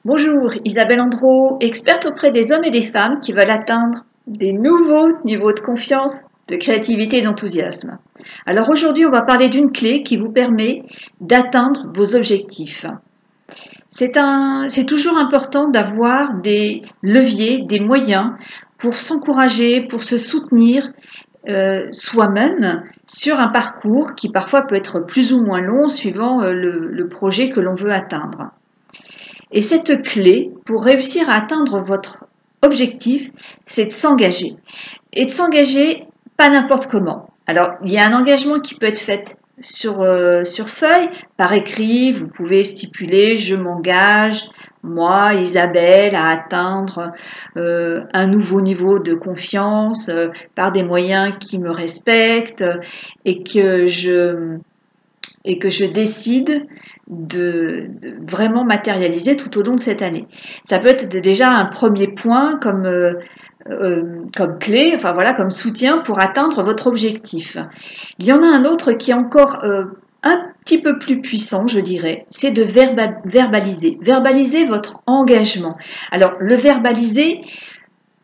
Bonjour, Isabelle Andro, experte auprès des hommes et des femmes qui veulent atteindre des nouveaux niveaux de confiance, de créativité et d'enthousiasme. Alors aujourd'hui, on va parler d'une clé qui vous permet d'atteindre vos objectifs. C'est toujours important d'avoir des leviers, des moyens pour s'encourager, pour se soutenir soi-même sur un parcours qui parfois peut être plus ou moins long suivant le projet que l'on veut atteindre. Et cette clé, pour réussir à atteindre votre objectif, c'est de s'engager. Et de s'engager pas n'importe comment. Alors, il y a un engagement qui peut être fait sur feuille, par écrit. Vous pouvez stipuler « je m'engage, moi, Isabelle, à atteindre un nouveau niveau de confiance par des moyens qui me respectent et que je décide de vraiment matérialiser tout au long de cette année. Ça peut être déjà un premier point comme clé, enfin voilà, comme soutien pour atteindre votre objectif. Il y en a un autre qui est encore un petit peu plus puissant, je dirais, c'est de verbaliser. Verbaliser votre engagement. Alors, le verbaliser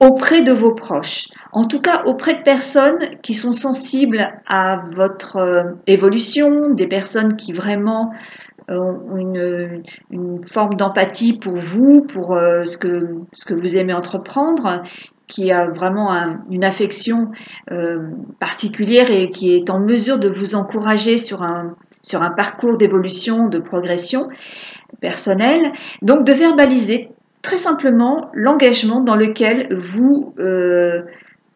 auprès de vos proches, en tout cas auprès de personnes qui sont sensibles à votre évolution, des personnes qui vraiment ont une forme d'empathie pour vous, pour ce que vous aimez entreprendre, qui a vraiment une affection particulière et qui est en mesure de vous encourager sur un parcours d'évolution, de progression personnelle. Donc de verbaliser très simplement l'engagement dans lequel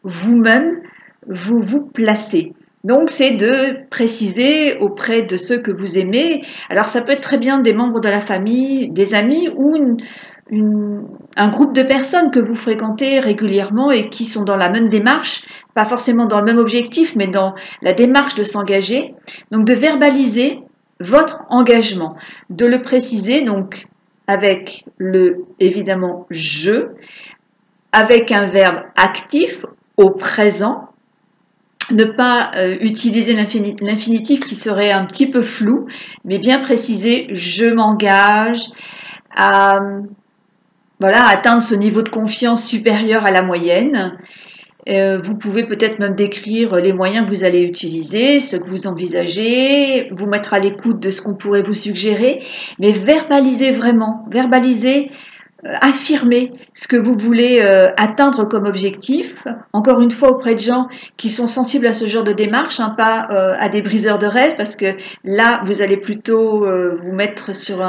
vous-même vous placez. Donc, c'est de préciser auprès de ceux que vous aimez. Alors, ça peut être très bien des membres de la famille, des amis ou un groupe de personnes que vous fréquentez régulièrement et qui sont dans la même démarche, pas forcément dans le même objectif, mais dans la démarche de s'engager. Donc, de verbaliser votre engagement, de le préciser donc avec évidemment je, avec un verbe actif au présent, ne pas utiliser l'infinitif qui serait un petit peu flou, mais bien préciser je m'engage à atteindre ce niveau de confiance supérieur à la moyenne. Vous pouvez peut-être même décrire les moyens que vous allez utiliser, ce que vous envisagez, vous mettre à l'écoute de ce qu'on pourrait vous suggérer, mais verbalisez vraiment, affirmer ce que vous voulez atteindre comme objectif, encore une fois auprès de gens qui sont sensibles à ce genre de démarche, hein, pas à des briseurs de rêve, parce que là, vous allez plutôt vous mettre sur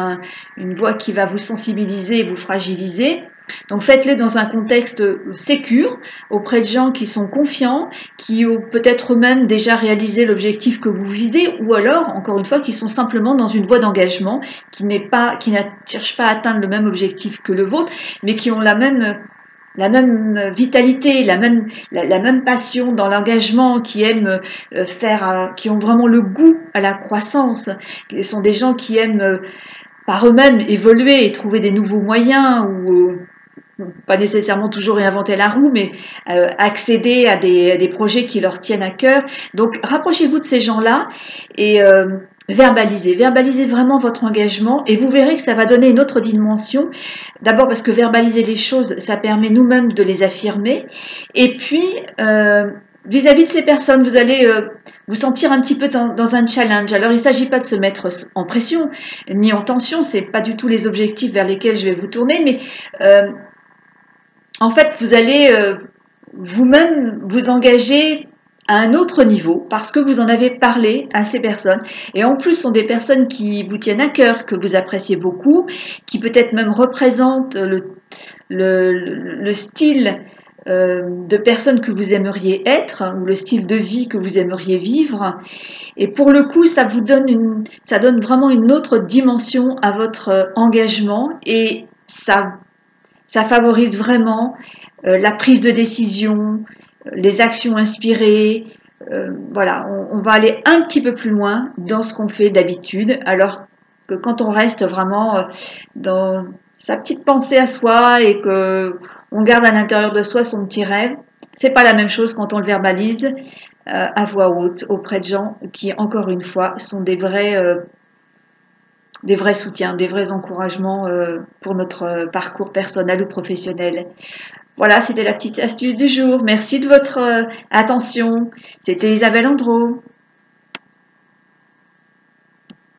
une voie qui va vous sensibiliser et vous fragiliser. Donc faites-le dans un contexte sécure, auprès de gens qui sont confiants, qui ont peut-être eux-mêmes déjà réalisé l'objectif que vous visez, ou alors, encore une fois, qui sont simplement dans une voie d'engagement, qui ne cherchent pas à atteindre le même objectif que le vôtre, mais qui ont la même vitalité, la même passion dans l'engagement, qui aiment qui ont vraiment le goût à la croissance. Ce sont des gens qui aiment par eux-mêmes évoluer et trouver des nouveaux moyens ou pas nécessairement toujours réinventer la roue, mais accéder à des projets qui leur tiennent à cœur. Donc, rapprochez-vous de ces gens-là et verbalisez vraiment votre engagement et vous verrez que ça va donner une autre dimension. D'abord parce que verbaliser les choses, ça permet nous-mêmes de les affirmer. Et puis, vis-à-vis de ces personnes, vous allez vous sentir un petit peu dans un challenge. Alors, il ne s'agit pas de se mettre en pression ni en tension, c'est pas du tout les objectifs vers lesquels je vais vous tourner, mais en fait, vous allez vous-même vous engager à un autre niveau parce que vous en avez parlé à ces personnes. Et en plus, ce sont des personnes qui vous tiennent à cœur, que vous appréciez beaucoup, qui peut-être même représentent le style de personne que vous aimeriez être ou le style de vie que vous aimeriez vivre. Et pour le coup, ça donne vraiment une autre dimension à votre engagement et ça favorise vraiment la prise de décision, les actions inspirées. Voilà, on va aller un petit peu plus loin dans ce qu'on fait d'habitude, alors que quand on reste vraiment dans sa petite pensée à soi et que on garde à l'intérieur de soi son petit rêve, c'est pas la même chose quand on le verbalise à voix haute auprès de gens qui, encore une fois, sont des vrais des vrais soutiens, des vrais encouragements pour notre parcours personnel ou professionnel. Voilà, c'était la petite astuce du jour. Merci de votre attention. C'était Isabelle Andro.